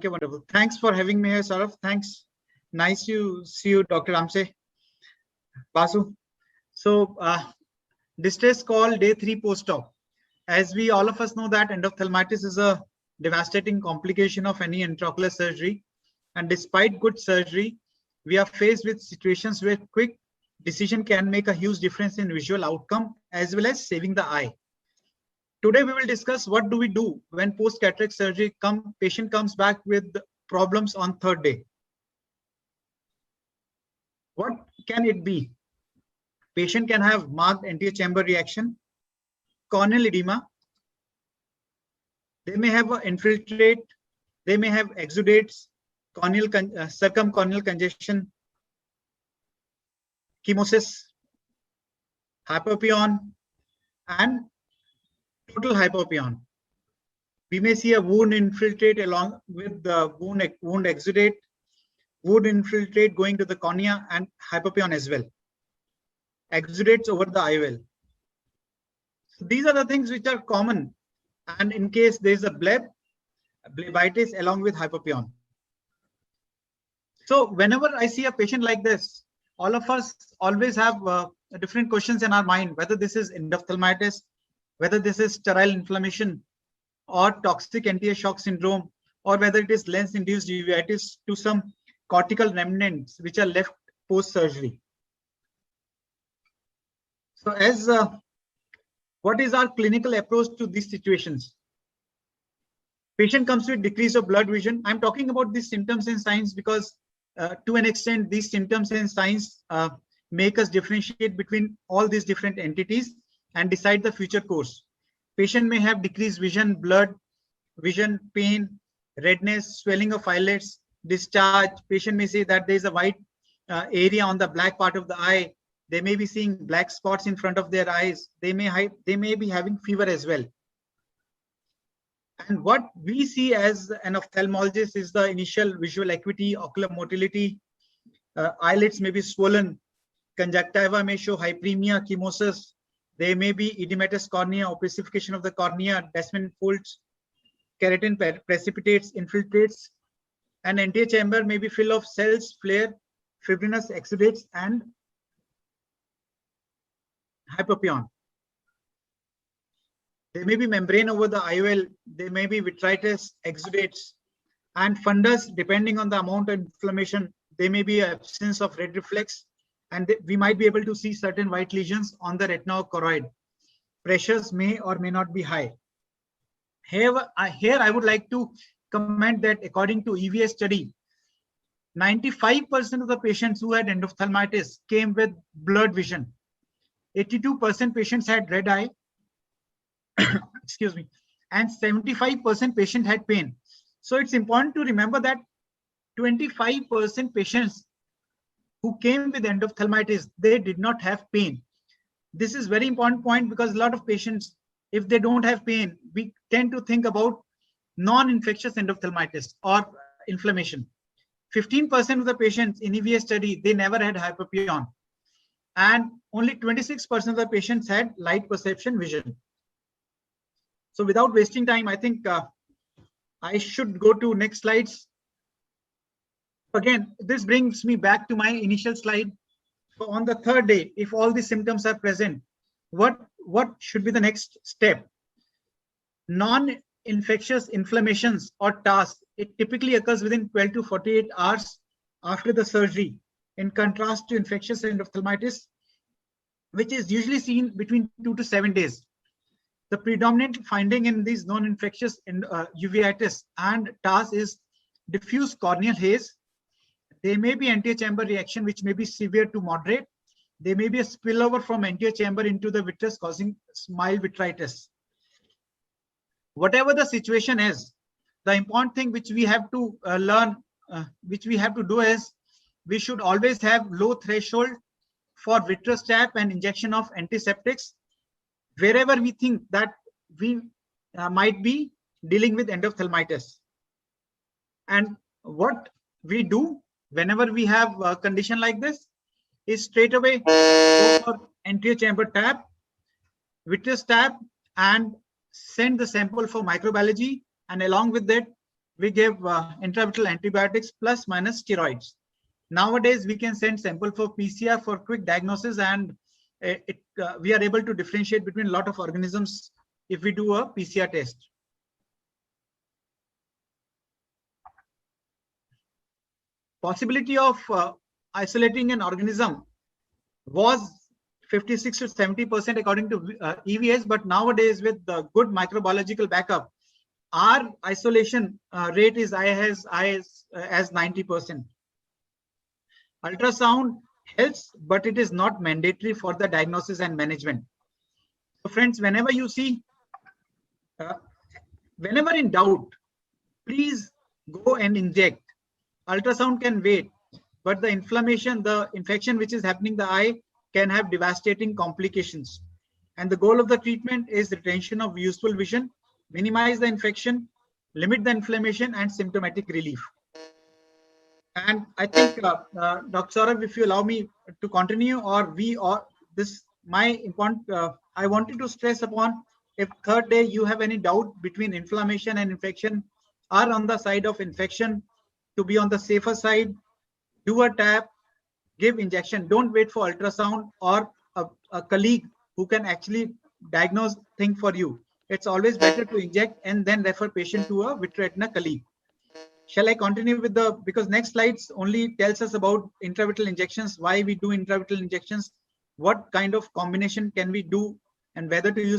Okay, wonderful. Thanks for having me here, Saurav. Thanks. Nice to see you, Dr. Ramse. Basu. So, distress call day 3 post-op. As we all of us know that endophthalmitis is a devastating complication of any intraocular surgery. And despite good surgery, we are faced with situations where quick decision can make a huge difference in visual outcome as well as saving the eye. Today, we will discuss what do we do when post-cataract surgery patient comes back with problems on third day. What can it be? Patient can have marked anterior chamber reaction, corneal edema. They may have an infiltrate. They may have exudates, circumcorneal congestion, chemosis, hypopyon, and total hypopyon. We may see a wound infiltrate along with the wound exudate, wound infiltrate going to the cornea, and hypopyon as well. Exudates over the IOL. So these are the things which are common. And in case there is a blebitis along with hypopyon. So whenever I see a patient like this, all of us always have different questions in our mind, whether this is endophthalmitis, whether this is sterile inflammation or toxic anterior shock syndrome, or whether it is lens-induced uveitis to some cortical remnants which are left post-surgery. So what is our clinical approach to these situations? Patient comes with decrease of blood vision. I'm talking about these symptoms and signs because to an extent, these symptoms and signs make us differentiate between all these different entities and decide the future course. Patient may have decreased vision, blurred vision, pain, redness, swelling of eyelids, discharge. Patient may say that there is a white area on the black part of the eye. They may be seeing black spots in front of their eyes. They may be having fever as well. And what we see as an ophthalmologist is the initial visual acuity, ocular motility. Eyelids may be swollen. Conjunctiva may show hyperemia, chemosis. There may be edematous cornea, opacification of the cornea, Descemet folds, keratin precipitates, infiltrates, and anterior chamber may be full of cells, flare, fibrinous exudates, and hypopyon. There may be membrane over the IOL. There may be vitritis, exudates, and fundus. Depending on the amount of inflammation, there may be absence of red reflex, and we might be able to see certain white lesions on the retina or choroid. Pressures may or may not be high. Here I would like to comment that according to EVA study, 95% of the patients who had endophthalmitis came with blurred vision. 82% patients had red eye, excuse me, and 75% patient had pain. So it's important to remember that 25% patients who came with endophthalmitis, they did not have pain. This is very important point because a lot of patients, if they don't have pain, we tend to think about non-infectious endophthalmitis or inflammation. 15% of the patients in EVA study, they never had hypopyon. And only 26% of the patients had light perception vision. So without wasting time, I think I should go to next slides. Again, this brings me back to my initial slide. So on the third day, if all these symptoms are present, what should be the next step? Non-infectious inflammations or TARS, it typically occurs within 12 to 48 hours after the surgery, in contrast to infectious endophthalmitis, which is usually seen between 2 to 7 days. The predominant finding in these non-infectious uveitis and TARS is diffuse corneal haze. There may be anterior chamber reaction, which may be severe to moderate. There may be a spillover from anterior chamber into the vitreous, causing mild vitritis. Whatever the situation is, the important thing which we have to learn, which we have to do is, we should always have low threshold for vitreous tap and injection of antiseptics wherever we think that we might be dealing with endophthalmitis. And what we do whenever we have a condition like this is straight away go for anterior chamber tap, vitreous tap, and send the sample for microbiology, and along with that we give intravitreal antibiotics plus minus steroids. Nowadays, we can send sample for PCR for quick diagnosis, and we are able to differentiate between a lot of organisms if we do a PCR test. Possibility of isolating an organism was 56 to 70% according to EVS, but nowadays with the good microbiological backup, our isolation rate is as high as 90%. Ultrasound helps, but it is not mandatory for the diagnosis and management. So friends, whenever you see, whenever in doubt, please go and inject. Ultrasound can wait, but the inflammation, the infection which is happening in the eye can have devastating complications. And the goal of the treatment is retention of useful vision, minimize the infection, limit the inflammation, and symptomatic relief. And I think, Dr. Saurabh, if you allow me to continue, or this, my important, I wanted to stress upon, if third day you have any doubt between inflammation and infection, are on the side of infection, to be on the safer side, do a tap, give injection. Don't wait for ultrasound or a colleague who can actually diagnose thing for you. It's always better to inject and then refer patient to a vitreoretina colleague. Shall I continue with the, because next slides only tells us about intravitreal injections, why we do intravitreal injections, what kind of combination can we do, and whether to use